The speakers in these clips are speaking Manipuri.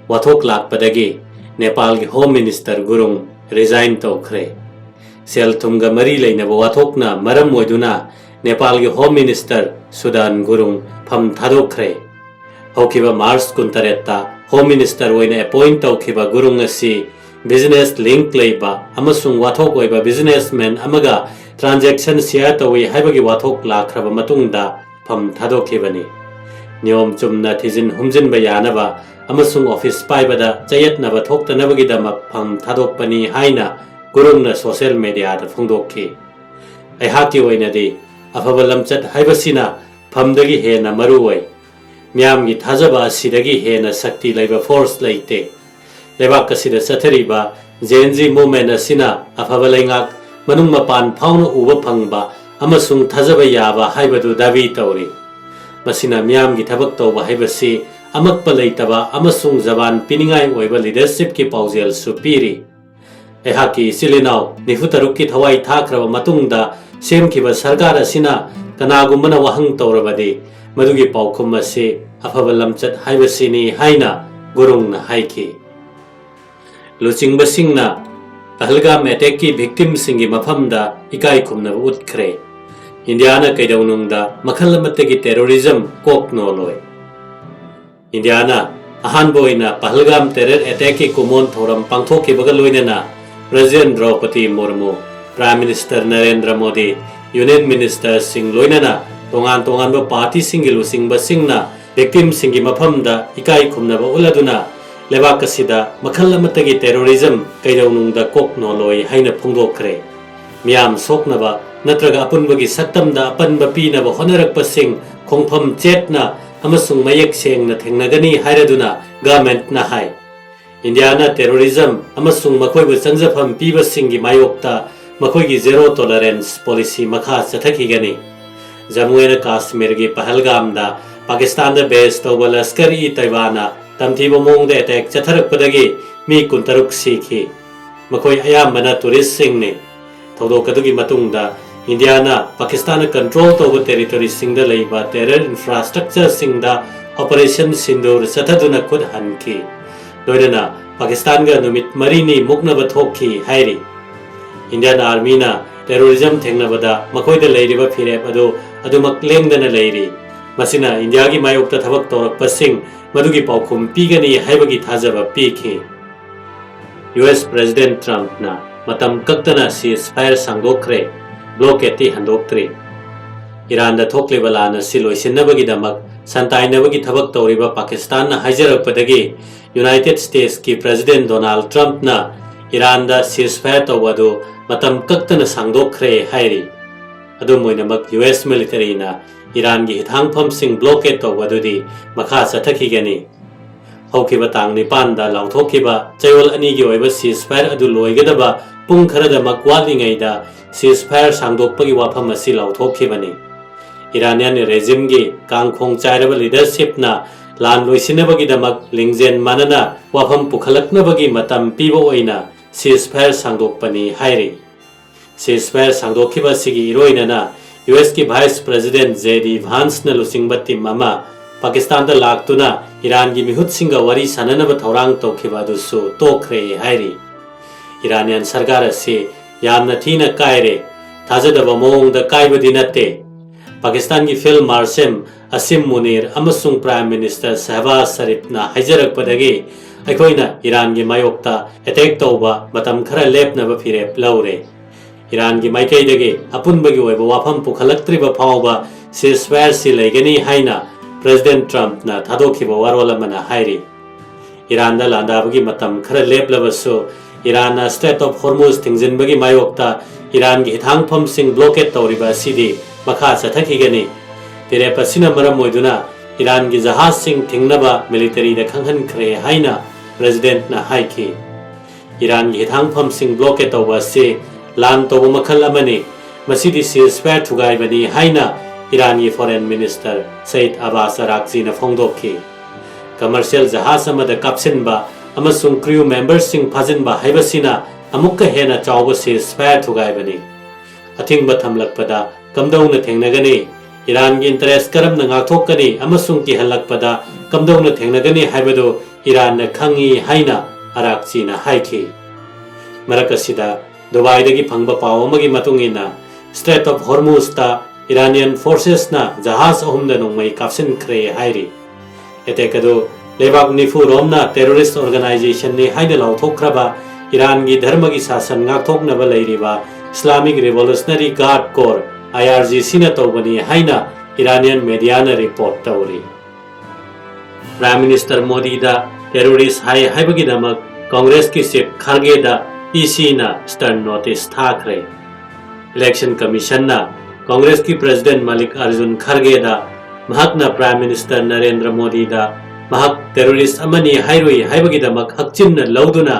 wathok lakpadagi Nepal ki Home Minister Gurung Resigned tawkhre. Sel thumga mari leinaba wathokna maram oiduna Nepal ki Home Minister Sudan Gurung pham thadokre. Hokiba Mars kuntaretta Home Minister oina appoint tawkhiba Gurung asi business link leiba amasung wathok oiba businessman amaga transaction share tawi haibagi wathok lakraba matungda pham thadokhibani. Niyom chumna thijin humjin bayanaba amasung office paibada chayatnaba thoktanabagidama pham thadokpani haina Gurungna social media da phongdokhi. Aihaki oinadi afaba lamchat haibasina phamdagi hena maruoi. Miyamgi thajaba asidagi hena sakti leiba force leite. Lebak asida sathariba Gen-Z movement asina afaba leingak manung mapan phawna uba phangba amasung thajaba yaba haibadu dabi tawri. Masina miyamgi thabak tawba haibasi amakpa leitaba amasung zaban piningai oiba leadership ki paujel supiri. Ehaki silinau nifutaruk ki thawai thakraba matungda semkiba sarkar asina kanagumana wahang tawrabadi madugi paukhum ase afaba lamchat haibasini haina Gurungna haiki. Luchingba singna Pahalgam attack ki victim singi mafamda ikai khumna utkre. Indiana kaidaunungda makhalamatagi terrorism kok noloy. Indiana ahan boina Pahalgam terror attack ki kumon thoram pangthoki bagaloinana President Draupadi Murmu, Prime Minister Narendra Modi, Union Minister Singh Loinana, tongan ba party singilu sing basingna, victim singi mafamda ikai khumna ba uladuna, lebakasida makhalamatagi terrorism kaidaunungda kok noloy haina phongdokre. Miyam soknaba natraga apunbagi saktamda apanba pinaba honarakpa sing khongpham chetna amasung mayek sengna thengnagani hairaduna government na hai. Indiana terrorism amasung makoibu changjafam piba singi mayokta makoigi zero tolerance policy makha chathakigani. Jammu and Kashmir gi Pahalgam da Pakistan da base tawba laskari Taiwana tamthiba mongda attack chatharakpadagi mi kuntaruk sikhi. Makoi ayambana tourist singni thodokadagi matungda Indiana Pakistan control tawba territory singda leiba terror infrastructure singda operation sindur chathaduna khud hanki. Loidana Pakistan ga numit marini muknaba thokhi hairi. Indian Army na terrorism thengnabada makoida leiriba phirep adumak lengdana leiri. Masina India gi mayokta thabak tawrakpa sing madugi paukhum pigani haibagi thajaba pikhi. US President Trump na matam kaktana ceasefire sangdokre blockade handoktri. Iran da thokliba lana siloi sinnabagi damak santainabagi thabak tawriba Pakistan na haijarakpadagi United States ki President Donald Trump na Iran da ceasefire tawadu matam kaktana sangdokre hairi. Adu moinamak US military na Iran gi hithangpham sing blockade tawadu makha chathakigani. Haukiba tang nipan da lauthokiba chayol ani gi oiba ceasefire adu loigadaba pung kharada makwali da ceasefire sangdokpagi wafam asi lauthokibani. Iranian regime gi kangkhong chairaba leadership na lan loisinabagi damak lingzen manana wafam pukhalaknabagi matam piba oina ceasefire sangdokpani hairi. Ceasefire sangdokhiba sigi iroinana US ki Vice President JD Vance na lusingbati mama Pakistan da laktuna Iran gi mihut singa wari sananaba thaurang tokhiba dusu tokre hairi. Iranian sarkar ase yamna thina kaire thajadaba mongda kaibadi natte. Pakistan ki Field Marshal Asim Munir amasung Prime Minister Shehbaz Sharif na haijarakpadagi aikoina Iran gi mayokta attack tawba matam khara lepnaba phirep laure. Iran gi maikaidagi apunbagi oiba wafam pukhalaktriba phawba ceasefire si leigani haina President Trump na thadokhiba warolamana hairi. Iran da landabagi matam khara leplabasu Iran na Strait of Hormuz thingzinbagi mayokta Iran gi hithangpham sing blockade tawriba sidi makha chathakigani. Tere pasina maram moiduna Iran gi jahaz sing thingnaba military da khanghan khre haina President na haiki. Iran gi hithangpham sing blockade tawba se lan tawba makhal amani masidi ceasefire thugaibani haina Iran gi Foreign Minister Said Abbas Araqchi na phongdokhi. Commercial jahaz amada kapsinba amasung crew members sing phajinba haibasina amukka hena chawba ceasefire thugaibani. Athingba thamlakpada kamdauna thengnagani Iran gi interest karam na ngakthokani amasung ki halakpada kamdauna thengnagani haibado ꯏꯔꯥꯟꯅ ꯈꯪꯏ ꯍꯥꯏꯅ ꯑꯔꯥꯛꯆꯤꯅ ꯍꯥꯏꯈꯤ꯫ ꯃꯔꯛ ꯑꯁꯤꯗ ꯗꯨꯕꯥꯏꯗꯒꯤ ꯐꯪꯕ ꯄꯥꯎ ꯑꯃꯒꯤ ꯃꯇꯨꯡ ꯏꯟꯅ ꯁ꯭ꯇ꯭ꯔꯦꯠ ꯑꯣꯐ ꯍꯣꯔꯃꯨꯖꯇ ꯏꯔꯥꯅꯤꯌꯟ ꯐꯣꯔꯁꯦꯁꯅ ꯖꯍꯥꯖ 3ꯗ ꯅꯣꯡꯃꯩ ꯀꯥꯞꯁꯤꯟꯈ꯭ꯔꯦ ꯍꯥꯏꯔꯤ꯫ ꯑꯦꯇꯦꯛ ꯑꯗꯨ ꯂꯩꯕꯥꯛ 90 ꯔꯣꯝꯅ ꯇꯦꯔꯣꯔꯤꯁꯠ ꯑꯣꯔꯒꯅꯥꯏꯖꯦꯁꯟꯅꯤ ꯍꯥꯏꯅ ꯂꯥꯎꯊꯣꯛꯈ꯭ꯔꯕ ꯏꯔꯥꯟꯒꯤ ꯙꯔꯃꯒꯤ ꯁꯥꯁꯟ ꯉꯥꯛꯊꯣꯛꯅꯕ ꯂꯩꯔꯤꯕ ꯏꯁꯂꯥꯃꯤꯛ ꯔꯤꯚꯣꯂꯨꯁꯅꯔꯤ ꯒꯥꯔꯗ ꯀꯣꯔ IRGCꯅ ꯇꯧꯕꯅꯤ ꯍꯥꯏꯅ ꯏꯔꯥꯅꯤꯌꯟ ꯃꯦꯗꯤꯌꯥꯅ ꯔꯤꯄꯣꯔꯠ ꯇꯧꯔꯤ꯫ ꯄ꯭ꯔꯥꯏꯝ ꯃꯤꯅꯤꯁꯇꯔ ꯃꯣꯗꯤꯗ ꯇꯦꯔꯣꯔꯤꯁꯠ ꯍꯥꯏ ꯍꯥꯏꯕꯒꯤꯗꯃꯛ ꯀꯣꯡꯒ꯭ꯔꯦꯁꯀꯤ ꯆꯤꯐ ꯈꯥꯔꯒꯦꯗ ECꯅ ꯁ꯭ꯇꯔꯟ ꯅꯣꯇꯤꯁ ꯊꯥꯈ꯭ꯔꯦ꯫ ꯏꯂꯦꯛꯁꯟ ꯀꯃꯤꯁꯟꯅ ꯀꯣꯡꯒ꯭ꯔꯦꯁꯀꯤ ꯄ꯭ꯔꯦꯁꯤꯗꯦꯟꯠ ꯃꯜꯂꯤꯀꯥꯔꯖꯨꯟ ꯈꯥꯔꯒꯦꯗ ꯃꯍꯥꯛꯅ ꯄ꯭ꯔꯥꯏꯝ ꯃꯤꯅꯤꯁꯇꯔ ꯅꯔꯦꯟꯗ꯭ꯔ ꯃꯣꯗꯤꯗ ꯃꯍꯥꯛ ꯇꯦꯔꯣꯔꯤꯁꯠ ꯑꯃꯅꯤ ꯍꯥꯏꯔꯨꯏ ꯍꯥꯏꯕꯒꯤꯗꯃꯛ ꯍꯛꯆꯤꯟꯅ ꯂꯧꯗꯨꯅ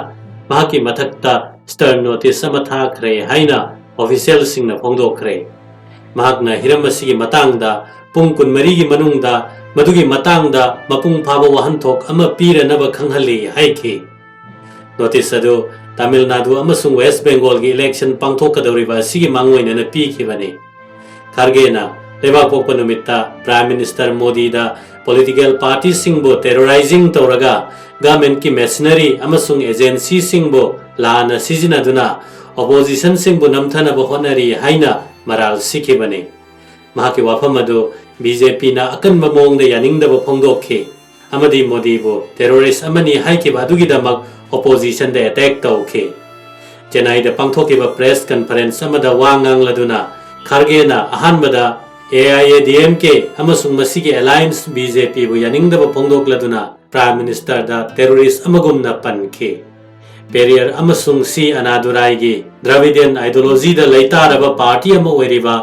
ꯃꯍꯥꯛꯀꯤ ꯃꯊꯛꯇ ꯁ꯭ꯇꯔꯟ ꯅꯣꯇꯤꯁ ꯑꯃ ꯊꯥꯈ꯭ꯔꯦ ꯍꯥꯏꯅ ꯑꯣꯐꯤꯁꯤꯌꯦꯜꯁꯤꯡꯅ ꯐꯣꯡꯗꯣꯛꯈ꯭ꯔꯦ꯫ ꯃꯍꯥꯛꯅ ꯍꯤꯔꯝ ꯑꯁꯤꯒꯤ ꯃꯇꯥꯡꯗ ꯄꯨꯡ 24ꯒꯤ ꯃꯅꯨꯡꯗ ꯃꯗꯨꯒꯤ ꯃꯇꯥꯡꯗ ꯃꯄꯨꯡ ꯐꯥꯕ ꯋꯥꯍꯟꯊꯣꯛ ꯑꯃ ꯄꯤꯔꯅꯕ ꯈꯪꯍꯜꯂꯤ ꯍꯥꯏꯈꯤ꯫ ꯅꯣꯇꯤꯁ ꯑꯗꯨ ꯇꯥꯃꯤꯜ ꯅꯥꯗꯨ ꯑꯃꯁꯨꯡ ꯋꯦꯁꯠ ꯕꯦꯡꯒꯣꯜꯒꯤ ꯏꯂꯦꯛꯁꯟ ꯄꯥꯡꯊꯣꯛꯀꯗꯧꯔꯤꯕ ꯑꯁꯤꯒꯤ ꯃꯥꯡꯑꯣꯏꯅꯅ ꯄꯤꯈꯤꯕꯅꯤ꯫ ꯈꯥꯔꯒꯦꯅ ꯂꯩꯕꯥꯛꯄꯣꯛꯄ ꯅꯨꯃꯤꯠꯇ ꯄ꯭ꯔꯥꯏꯝ ꯃꯤꯅꯤꯁꯇꯔ ꯃꯣꯗꯤꯗ ꯄꯣꯂꯤꯇꯤꯀꯦꯜ ꯄꯥꯔꯇꯤꯁꯤꯡꯕꯨ ꯇꯦꯔꯣꯔꯥꯏꯖꯤꯡ ꯇꯧꯔꯒ ꯒꯚꯔꯟꯃꯦꯟꯠꯀꯤ ꯃꯦꯁꯤꯅꯔꯤ ꯑꯃꯁꯨꯡ ꯑꯦꯖꯦꯟꯁꯤꯁꯤꯡꯕꯨ ꯂꯥꯟꯅ ꯁꯤꯖꯤꯟꯅꯗꯨꯅ ꯑꯣꯄꯣꯖꯤꯁꯟꯁꯤꯡꯕꯨ ꯅꯝꯊꯅꯕ ꯍꯣꯠꯅꯔꯤ ꯍꯥꯏꯅ ꯃꯔꯥꯜ ꯁꯤꯈꯤꯕꯅꯤ꯫ ꯃꯍꯥꯛꯀꯤ ꯋꯥꯐꯝ ꯑꯗꯨ BJPꯅ ꯑꯀꯟꯕ ꯃꯑꯣꯡꯗ ꯌꯥꯅꯤꯡꯗꯕ ꯐꯣꯡꯗꯣꯛꯈꯤ ꯑꯃꯗꯤ ꯃꯣꯗꯤꯕꯨ ꯇꯦꯔꯣꯔꯤꯁꯠ ꯑꯃꯅꯤ ꯍꯥꯏꯈꯤꯕ ꯑꯗꯨꯒꯤꯗꯃꯛ ꯑꯣꯄꯣꯖꯤꯁꯟꯗ ꯑꯦꯇꯦꯛ ꯇꯧꯈꯤ꯫ ꯆꯦꯟꯅꯥꯏꯗ ꯄꯥꯡꯊꯣꯛꯈꯤꯕ ꯄ꯭ꯔꯦꯁ ꯀꯟꯐꯔꯦꯟꯁ ꯑꯃꯗ ꯋꯥ ꯉꯥꯡꯂꯗꯨꯅ ꯈꯥꯔꯒꯦꯅ ꯑꯍꯥꯟꯕꯗ AIADMK ꯑꯃꯁꯨꯡ ꯃꯁꯤꯒꯤ ꯑꯦꯂꯥꯏꯟꯁ BJPꯕꯨ ꯌꯥꯅꯤꯡꯗꯕ ꯐꯣꯡꯗꯣꯛꯂꯗꯨꯅ ꯄ꯭ꯔꯥꯏꯝ ꯃꯤꯅꯤꯁꯇꯔꯗ ꯇꯦꯔꯣꯔꯤꯁꯠ ꯑꯃꯒꯨꯝꯅ ꯄꯟꯈꯤ꯫ ꯄꯦꯔꯤꯌꯔ ꯑꯃꯁꯨꯡ C. ꯑꯅꯥꯗꯨꯔꯥꯏꯒꯤ ꯗ꯭ꯔꯥꯕꯤꯗ꯭ꯌꯟ ꯑꯥꯏꯗꯤꯑꯣꯂꯣꯖꯤꯗ ꯂꯩꯇꯥꯔꯕ ꯄꯥꯔꯇꯤ ꯑꯃ ꯑꯣꯏꯔꯤꯕ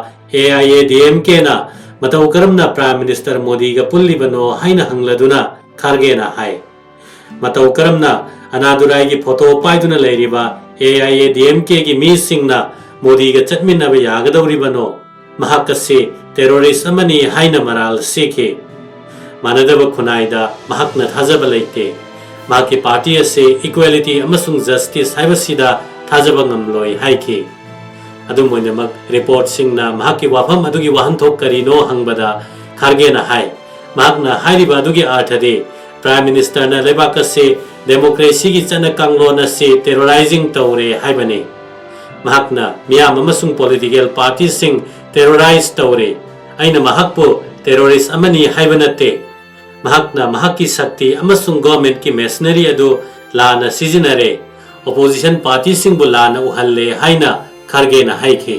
AIADMKꯅ ꯃꯇꯧ ꯀꯔꯝꯅ ꯄ꯭ꯔꯥꯏꯝ ꯃꯤꯅꯤꯁꯇꯔ ꯃꯣꯗꯤꯒ ꯄꯨꯜꯂꯤꯕꯅꯣ ꯍꯥꯏꯅ ꯍꯪꯂꯗꯨꯅ ꯈꯥꯔꯒꯦꯅ ꯍꯥꯏ ꯃꯇꯧ ꯀꯔꯝꯅ ꯑꯅꯥꯗꯨꯔꯥꯏꯒꯤ ꯐꯣꯇꯣ ꯄꯥꯏꯗꯨꯅ ꯂꯩꯔꯤꯕ AIADMKꯒꯤ ꯃꯤꯁꯤꯡꯅ ꯃꯣꯗꯤꯒ ꯆꯠꯃꯤꯟꯅꯕ ꯌꯥꯒꯗꯧꯔꯤꯕꯅꯣ? ꯃꯍꯥꯛ ꯑꯁꯤ ꯇꯦꯔꯣꯔꯤꯁꯠ ꯑꯃꯅꯤ ꯍꯥꯏꯅ ꯃꯔꯥꯜ ꯁꯤꯈꯤ꯫ ꯃꯥꯟꯅꯗꯕ ꯈꯨꯟꯅꯥꯏꯗ ꯃꯍꯥꯛꯅ ꯊꯥꯖꯕ ꯂꯩꯇꯦ꯫ ꯃꯍꯥꯛꯀꯤ ꯄꯥꯔꯇꯤ ꯑꯁꯤ ꯏꯀ꯭ꯋꯦꯂꯤꯇꯤ ꯑꯃꯁꯨꯡ ꯖꯁꯇꯤꯁ ꯍꯥꯏꯕꯁꯤꯗ ꯊꯥꯖꯕ ꯉꯝꯂꯣꯏ ꯍꯥꯏꯈꯤ꯫ ꯑꯗꯨꯝ ꯑꯣꯏꯅꯃꯛ ꯔꯤꯄꯣꯔꯠꯁꯤꯡꯅ ꯃꯍꯥꯛꯀꯤ ꯋꯥꯐꯝ ꯑꯗꯨꯒꯤ ꯋꯥꯍꯟꯊꯣꯛ ꯀꯔꯤꯅꯣ ꯍꯪꯕꯗ ꯈꯥꯔꯒꯦꯅ ꯍꯥꯏ ꯃꯍꯥꯛꯅ ꯍꯥꯏꯔꯤꯕ ꯑꯗꯨꯒꯤ ꯑꯔꯊꯗꯤ ꯄ꯭ꯔꯥꯏꯝ ꯃꯤꯅꯤꯁꯇꯔꯅ ꯂꯩꯕꯥꯛ ꯑꯁꯤ ꯗꯦꯃꯣꯀ꯭ꯔꯦꯁꯤꯒꯤ ꯆꯠꯅ ꯀꯥꯡꯂꯣꯟ ꯑꯁꯤ ꯇꯦꯔꯣꯔꯥꯏꯖꯤꯡ ꯇꯧꯔꯦ ꯍꯥꯏꯕꯅꯤ꯫ ꯃꯍꯥꯛꯅ ꯃꯤꯌꯥꯝ ꯑꯃꯁꯨꯡ ꯄꯣꯂꯤꯇꯤꯀꯦꯜ ꯄꯥꯔꯇꯤꯁꯤꯡ ꯇꯦꯔꯣꯔꯥꯏꯖ ꯇꯧꯔꯦ꯫ ꯑꯩꯅ ꯃꯍꯥꯛꯄꯨ ꯇꯦꯔꯣꯔꯤꯁꯠ ꯑꯃꯅꯤ ꯍꯥꯏꯕ ꯅꯠꯇꯦ꯫ ꯃꯍꯥꯛꯅ ꯃꯍꯥꯛꯀꯤ ꯁꯛꯇꯤ ꯑꯃꯁꯨꯡ ꯒꯚꯔꯟꯃꯦꯟꯠꯀꯤ ꯃꯦꯁꯤꯅꯔꯤ ꯑꯗꯨ ꯂꯥꯟꯅ ꯁꯤꯖꯤꯟꯅꯔꯦ, ꯑꯣꯄꯣꯖꯤꯁꯟ ꯄꯥꯔꯇꯤꯁꯤꯡꯕꯨ ꯂꯥꯟꯅ ꯎꯍꯜꯂꯦ ꯍꯥꯏꯅ ꯈꯥꯔꯒꯦꯅ ꯍꯥꯏꯈꯤ꯫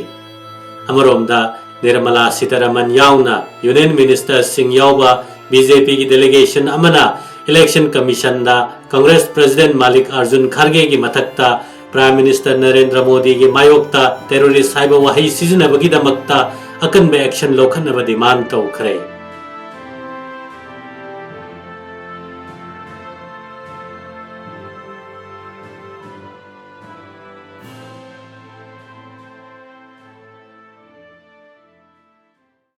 ꯑꯃꯔꯣꯝꯗ ꯅꯤꯔꯃꯂꯥ ꯁꯤꯇꯥꯔꯥꯃꯟ ꯌꯥꯎꯅ ꯌꯨꯅꯤꯌꯟ ꯃꯤꯅꯤꯁꯇꯔꯁꯤꯡ ꯌꯥꯎꯕ BJPꯒꯤ ꯗꯦꯂꯤꯒꯦꯁꯟ ꯑꯃꯅ ꯏꯂꯦꯛꯁꯟ ꯀꯃꯤꯁꯟꯗ ꯀꯣꯡꯒ꯭ꯔꯦꯁ ꯄ꯭ꯔꯦꯁꯤꯗꯦꯟꯠ ꯃꯜꯂꯤꯀꯥꯔꯖꯨꯟ ꯈꯥꯔꯒꯦꯒꯤ ꯃꯊꯛꯇ ꯄ꯭ꯔꯥꯏꯝ ꯃꯤꯅꯤꯁꯇꯔ ꯅꯔꯦꯟꯗ꯭ꯔ ꯃꯣꯗꯤꯒꯤ ꯃꯥꯌꯣꯛꯇ ꯇꯦꯔꯣꯔꯤꯁꯠ ꯍꯥꯏꯕ ꯋꯥꯍꯩ ꯁꯤꯖꯤꯟꯅꯕꯒꯤꯗꯃꯛꯇ ꯑꯀꯟꯕ ꯑꯦꯛꯁꯟ ꯂꯧꯈꯠꯅꯕ ꯗꯤꯃꯥꯟꯗ ꯇꯧꯈ꯭ꯔꯦ꯫